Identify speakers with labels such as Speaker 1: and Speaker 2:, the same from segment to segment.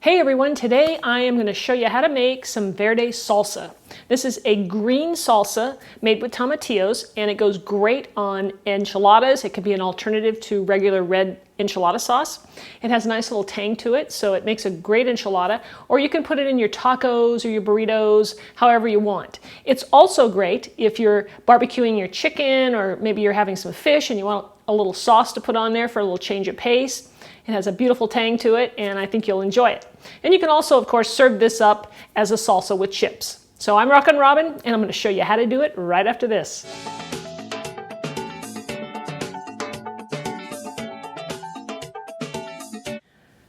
Speaker 1: Hey everyone, today I am going to show you how to make some Verde Salsa. This is a green salsa made with tomatillos, and it goes great on enchiladas. It could be an alternative to regular red enchilada sauce. It has a nice little tang to it, so it makes a great enchilada, or you can put it in your tacos or your burritos, however you want. It's also great if you're barbecuing your chicken, or maybe you're having some fish and you want a little sauce to put on there for a little change of pace. It has a beautiful tang to it, and I think you'll enjoy it. And you can also, of course, serve this up as a salsa with chips. So I'm Rockin' Robin, and I'm going to show you how to do it right after this.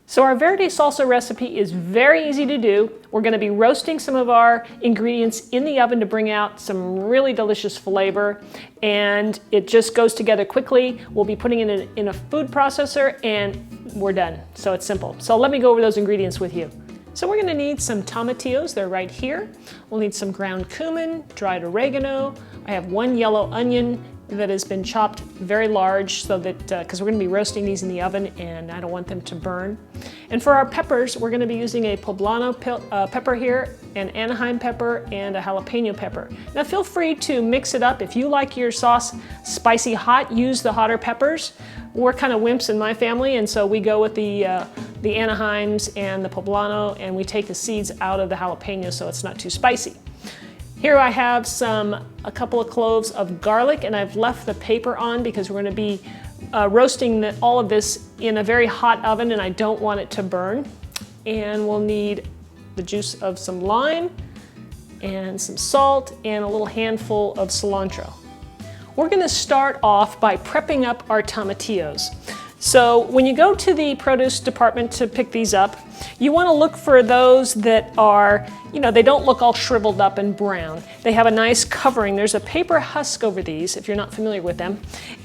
Speaker 1: So our Verde Salsa recipe is very easy to do. We're going to be roasting some of our ingredients in the oven to bring out some really delicious flavor, and it just goes together quickly. We'll be putting it in a food processor and we're done. So it's simple. So let me go over those ingredients with you. So we're going to need some tomatillos. They're right here. We'll need some ground cumin, dried oregano. I have one yellow onion that has been chopped very large, so that because we're going to be roasting these in the oven and I don't want them to burn. And for our peppers, we're going to be using a poblano pepper here, an anahiem pepper, and a jalapeno pepper. Now feel free to mix it up. If you like your sauce spicy hot, use the hotter peppers. We're kind of wimps in my family, and so we go with the anaheims and the poblano, and we take the seeds out of the jalapeno so it's not too spicy. Here I have a couple of cloves of garlic, and I've left the paper on because we're going to be roasting all of this in a very hot oven, and I don't want it to burn. And we'll need the juice of some lime and some salt and a little handful of cilantro. We're going to start off by prepping up our tomatillos. So when you go to the produce department to pick these up, you want to look for those that are, they don't look all shriveled up and brown. They have a nice covering. There's a paper husk over these, if you're not familiar with them.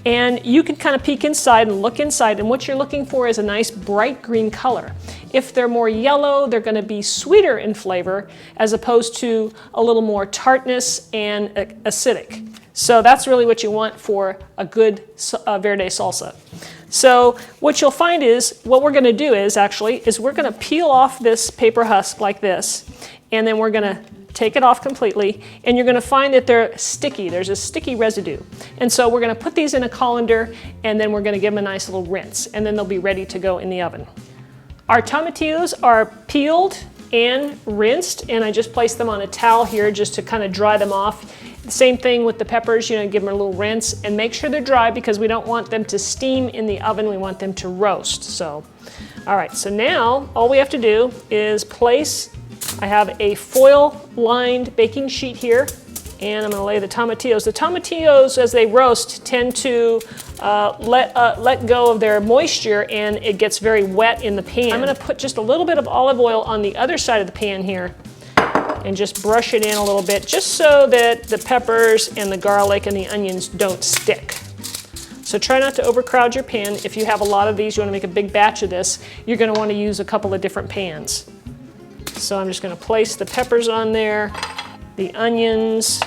Speaker 1: And you can kind of peek inside and look inside, and what you're looking for is a nice bright green color. If they're more yellow, they're going to be sweeter in flavor, as opposed to a little more tartness and acidic. So that's really what you want for a good Verde salsa. So what you'll find is, what we're going to do is we're going to peel off this paper husk like this, and then we're going to take it off completely, and you're going to find that they're sticky. There's a sticky residue. And so we're going to put these in a colander, and then we're going to give them a nice little rinse, and then they'll be ready to go in the oven. Our tomatillos are peeled and rinsed, and I just placed them on a towel here just to kind of dry them off. Same thing with the peppers, give them a little rinse and make sure they're dry because we don't want them to steam in the oven, we want them to roast. So, all right, so now all we have to do is I have a foil lined baking sheet here, and I'm gonna lay the tomatillos. The tomatillos, as they roast, tend to let go of their moisture, and it gets very wet in the pan. I'm gonna put just a little bit of olive oil on the other side of the pan here and just brush it in a little bit, just so that the peppers and the garlic and the onions don't stick. So try not to overcrowd your pan. If you have a lot of these, you want to make a big batch of this, you're going to want to use a couple of different pans. So I'm just going to place the peppers on there, the onions,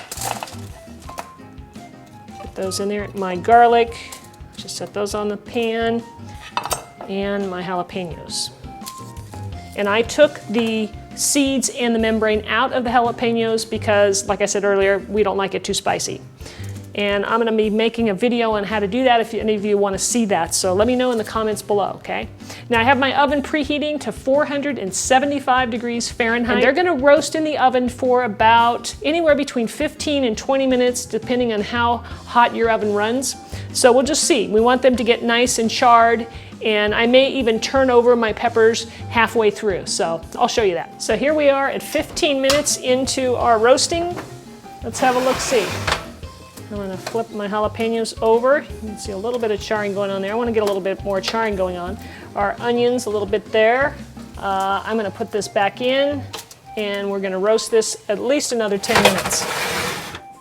Speaker 1: put those in there, my garlic, just set those on the pan, and my jalapenos. And I took the seeds and the membrane out of the jalapenos because, like I said earlier, we don't like it too spicy. And I'm going to be making a video on how to do that if any of you want to see that. So let me know in the comments below, okay? Now I have my oven preheating to 475 degrees Fahrenheit. And they're going to roast in the oven for about anywhere between 15 and 20 minutes, depending on how hot your oven runs. So we'll just see. We want them to get nice and charred, and I may even turn over my peppers halfway through. So I'll show you that. So here we are at 15 minutes into our roasting. Let's have a look-see. I'm going to flip my jalapenos over. You can see a little bit of charring going on there. I want to get a little bit more charring going on. Our onions, a little bit there. I'm going to put this back in, and we're going to roast this at least another 10 minutes.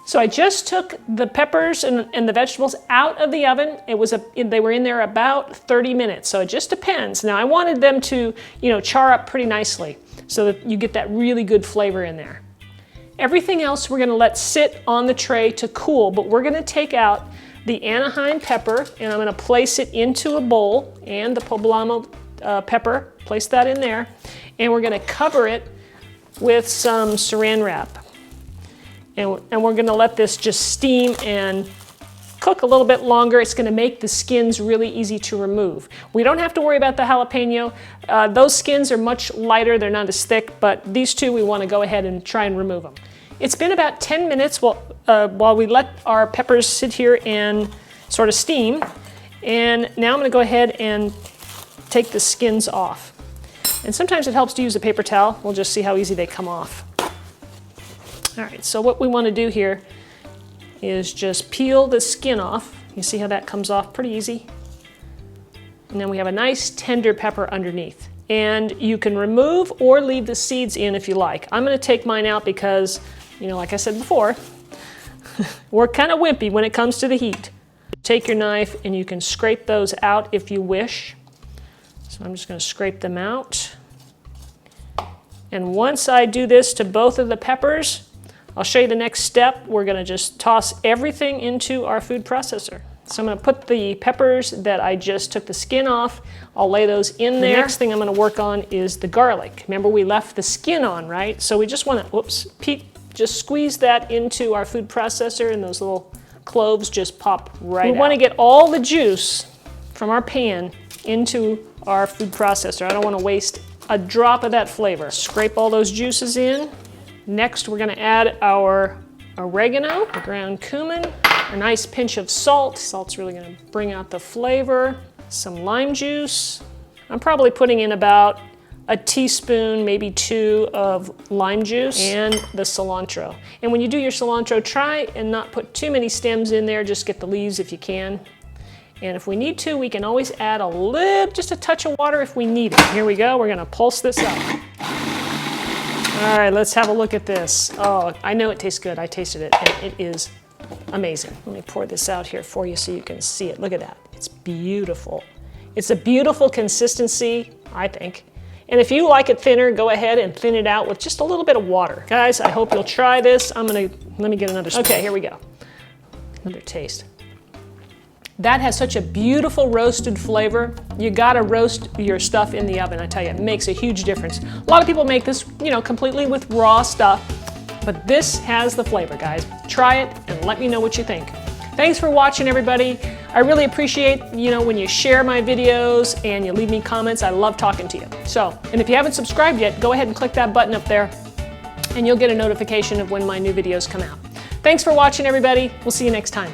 Speaker 1: So I just took the peppers and the vegetables out of the oven. They were in there about 30 minutes, so it just depends. Now I wanted them to, char up pretty nicely so that you get that really good flavor in there. Everything else we're gonna let sit on the tray to cool, but we're gonna take out the anahiem pepper, and I'm gonna place it into a bowl, and the poblano pepper, place that in there. And we're gonna cover it with some saran wrap. And we're gonna let this just steam and cook a little bit longer. It's gonna make the skins really easy to remove. We don't have to worry about the jalapeno. Those skins are much lighter, they're not as thick, but these two we wanna go ahead and try and remove them. It's been about 10 minutes while we let our peppers sit here and sort of steam. And now I'm gonna go ahead and take the skins off. And sometimes it helps to use a paper towel. We'll just see how easy they come off. All right, so what we wanna do here is just peel the skin off. You see how that comes off pretty easy? And then we have a nice tender pepper underneath. And you can remove or leave the seeds in if you like. I'm gonna take mine out because, you know, like I said before, we're kind of wimpy when it comes to the heat. Take your knife and you can scrape those out if you wish. So I'm just gonna scrape them out. And once I do this to both of the peppers, I'll show you the next step. We're gonna just toss everything into our food processor. So I'm gonna put the peppers that I just took the skin off, I'll lay those in there. The next thing I'm gonna work on is the garlic. Remember we left the skin on, right? So we just wanna, just squeeze that into our food processor and those little cloves just pop right out. We wanna get all the juice from our pan into our food processor. I don't wanna waste a drop of that flavor. Scrape all those juices in. Next, we're gonna add our oregano, the ground cumin, a nice pinch of salt. Salt's really gonna bring out the flavor. Some lime juice. I'm probably putting in about a teaspoon, maybe 2 of lime juice, and the cilantro. And when you do your cilantro, try and not put too many stems in there, just get the leaves if you can. And if we need to, we can always add just a touch of water if we need it. Here we go, we're gonna pulse this up. All right, let's have a look at this. Oh, I know it tastes good. I tasted it, and it is amazing. Let me pour this out here for you so you can see it. Look at that. It's beautiful. It's a beautiful consistency, I think. And if you like it thinner, go ahead and thin it out with just a little bit of water. Guys, I hope you'll try this. Let me get another spoon. Okay, here we go. Another taste. That has such a beautiful roasted flavor. You gotta roast your stuff in the oven, I tell you, it makes a huge difference. A lot of people make this, you know, completely with raw stuff, but this has the flavor, guys. Try it and let me know what you think. Thanks for watching, everybody. I really appreciate, you know, when you share my videos and you leave me comments. I love talking to you. So, and if you haven't subscribed yet, go ahead and click that button up there and you'll get a notification of when my new videos come out. Thanks for watching, everybody. We'll see you next time.